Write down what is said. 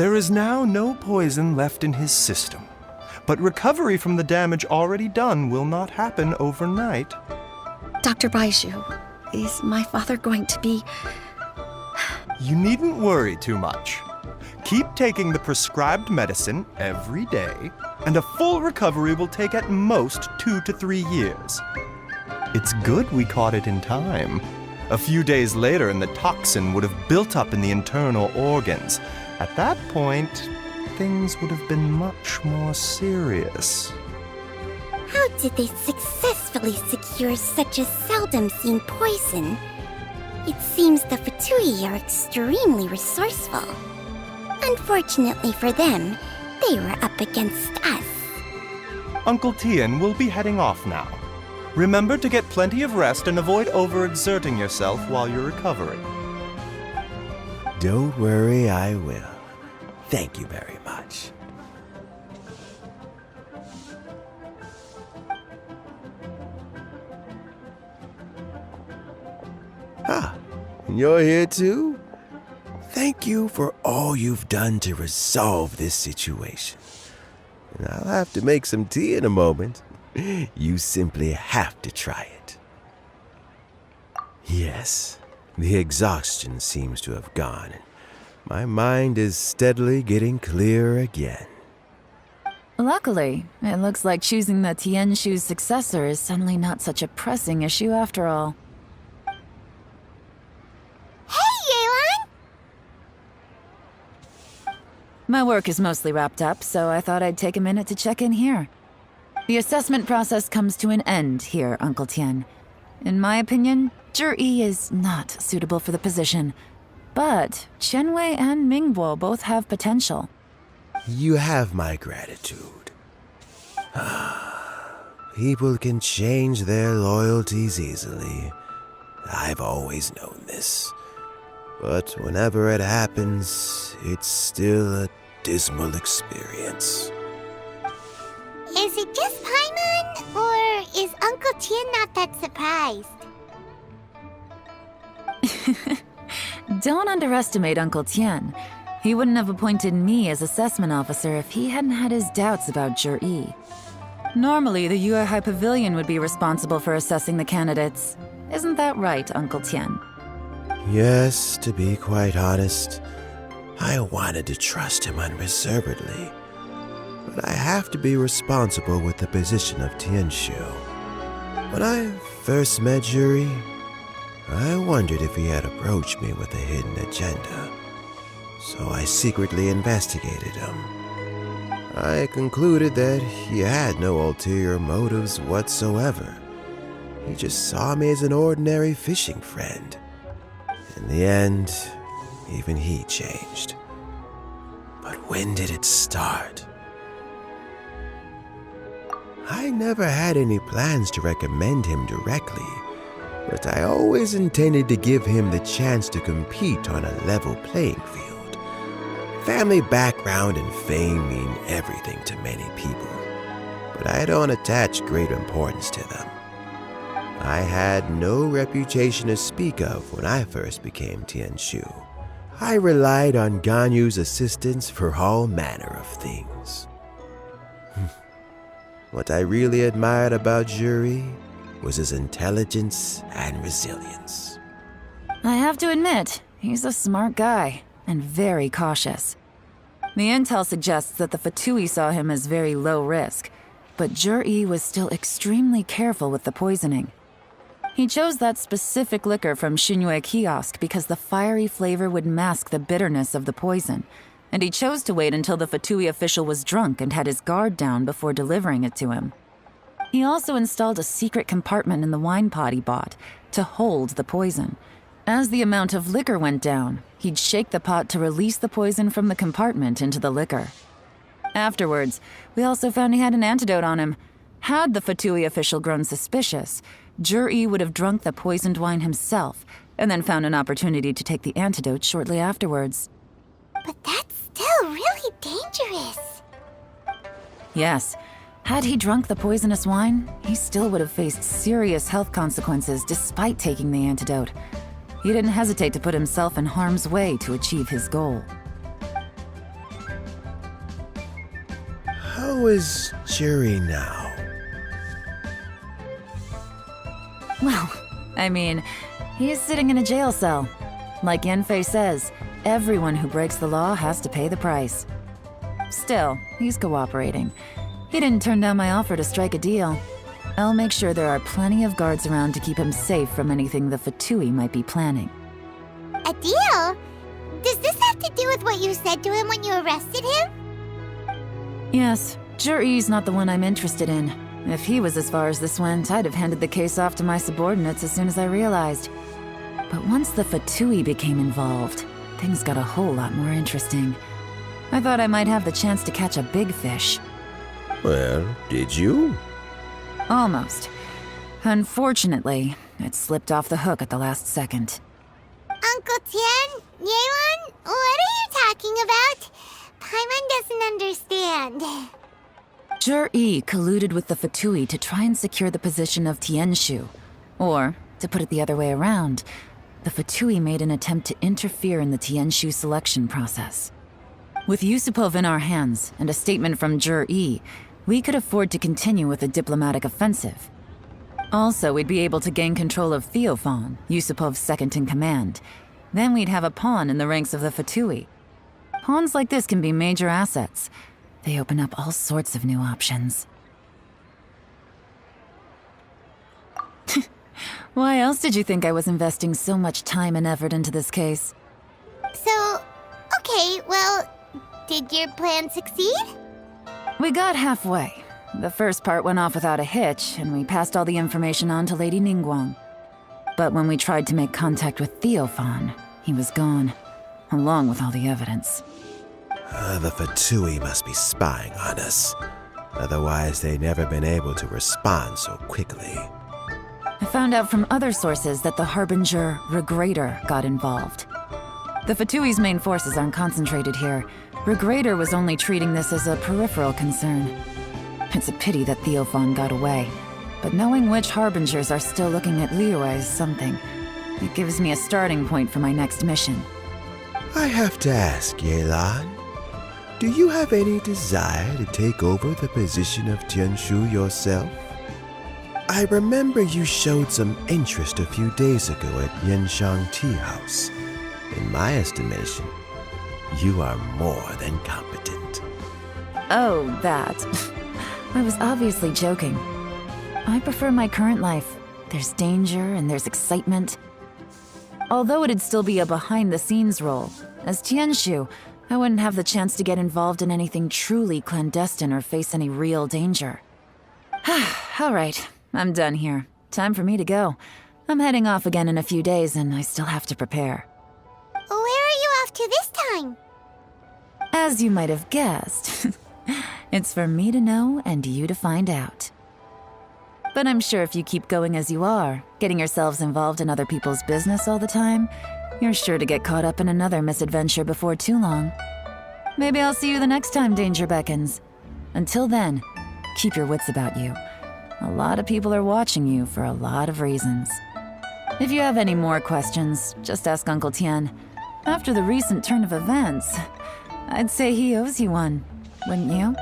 There is now no poison left in his system, but recovery from the damage already done will not happen overnight. Dr. Baiju, is my father going to be... You needn't worry too much. Keep taking the prescribed medicine every day, and a full recovery will take at most 2 to 3 years. It's good we caught it in time. A few days later, and the toxin would have built up in the internal organs. At that point, things would have been much more serious. How did they successfully secure such a seldom-seen poison? It seems the Fatui are extremely resourceful. Unfortunately for them, they were up against us. Uncle Tian will be heading off now. Remember to get plenty of rest and avoid overexerting yourself while you're recovering. Don't worry, I will. Thank you very much. Ah, you're here too? Thank you for all you've done to resolve this situation. And I'll have to make some tea in a moment. You simply have to try it. Yes, the exhaustion seems to have gone. My mind is steadily getting clearer again. Luckily, it looks like choosing the Tianshu's successor is suddenly not such a pressing issue after all. Hey, Yelan! My work is mostly wrapped up, so I thought I'd take a minute to check in here. The assessment process comes to an end here, Uncle Tian. In my opinion, Zhi is not suitable for the position, but Qianwei and Mingbo both have potential. You have my gratitude. People can change their loyalties easily. I've always known this. But whenever it happens, it's still a dismal experience. Is it just Paimon, or is Uncle Tian not that surprised? Don't underestimate Uncle Tian. He wouldn't have appointed me as assessment officer if he hadn't had his doubts about Zhi. Normally, the Yuehai Pavilion would be responsible for assessing the candidates. Isn't that right, Uncle Tian? Yes, to be quite honest, I wanted to trust him unreservedly. But I have to be responsible with the position of Tianshu. When I first met Zhi, I wondered if he had approached me with a hidden agenda. So I secretly investigated him. I concluded that he had no ulterior motives whatsoever. He just saw me as an ordinary fishing friend. In the end, even he changed. But when did it start? I never had any plans to recommend him directly, but I always intended to give him the chance to compete on a level playing field. Family background and fame mean everything to many people, but I don't attach great importance to them. I had no reputation to speak of when I first became Tianshu. I relied on Ganyu's assistance for all manner of things. What I really admired about Zhi was his intelligence and resilience. I have to admit, he's a smart guy, and very cautious. The intel suggests that the Fatui saw him as very low risk, but Zhi was still extremely careful with the poisoning. He chose that specific liquor from Xinyue Kiosk because the fiery flavor would mask the bitterness of the poison, and he chose to wait until the Fatui official was drunk and had his guard down before delivering it to him. He also installed a secret compartment in the wine pot he bought to hold the poison. As the amount of liquor went down, he'd shake the pot to release the poison from the compartment into the liquor. Afterwards, we also found he had an antidote on him. Had the Fatui official grown suspicious, Zhi would have drunk the poisoned wine himself and then found an opportunity to take the antidote shortly afterwards. But that's still really dangerous. Yes. Had he drunk the poisonous wine, he still would have faced serious health consequences despite taking the antidote. He didn't hesitate to put himself in harm's way to achieve his goal. How is Jury now? Well, I mean, he's sitting in a jail cell. Like Yanfei says, everyone who breaks the law has to pay the price. Still, he's cooperating. He didn't turn down my offer to strike a deal. I'll make sure there are plenty of guards around to keep him safe from anything the Fatui might be planning. A deal? Does this have to do with what you said to him when you arrested him? Yes, Juri's not the one I'm interested in. If he was as far as this went, I'd have handed the case off to my subordinates as soon as I realized. But once the Fatui became involved, things got a whole lot more interesting. I thought I might have the chance to catch a big fish. Well, did you? Almost. Unfortunately, it slipped off the hook at the last second. Uncle Tian? Yelan? What are you talking about? Paimon doesn't understand. Jur-E colluded with the Fatui to try and secure the position of Tianshu. Or, to put it the other way around, the Fatui made an attempt to interfere in the Tianshu selection process. With Yusupov in our hands and a statement from Jur-E, we could afford to continue with a diplomatic offensive. Also, we'd be able to gain control of Theophan, Yusupov's second-in-command. Then we'd have a pawn in the ranks of the Fatui. Pawns like this can be major assets. They open up all sorts of new options. Why else did you think I was investing so much time and effort into this case? So, okay, well, did your plan succeed? We got halfway. The first part went off without a hitch, and we passed all the information on to Lady Ningguang. But when we tried to make contact with Theophan, he was gone, along with all the evidence. The Fatui must be spying on us. Otherwise, they'd never been able to respond so quickly. I found out from other sources that the Harbinger Regrator got involved. The Fatui's main forces aren't concentrated here. Regrator was only treating this as a peripheral concern. It's a pity that Theophan got away, but knowing which Harbingers are still looking at Liyue is something. It gives me a starting point for my next mission. I have to ask, Yelan, do you have any desire to take over the position of Tianshu yourself? I remember you showed some interest a few days ago at Yenshang Tea House. In my estimation, you are more than competent. Oh, that. I was obviously joking. I prefer my current life. There's danger and there's excitement. Although it'd still be a behind-the-scenes role, as Tianshu, I wouldn't have the chance to get involved in anything truly clandestine or face any real danger. All right, I'm done here. Time for me to go. I'm heading off again in a few days and I still have to prepare. Where are you off to this time? As you might have guessed, it's for me to know and you to find out. But I'm sure if you keep going as you are, getting yourselves involved in other people's business all the time, you're sure to get caught up in another misadventure before too long. Maybe I'll see you the next time danger beckons. Until then, keep your wits about you. A lot of people are watching you for a lot of reasons. If you have any more questions, just ask Uncle Tian. After the recent turn of events, I'd say he owes you one, wouldn't you?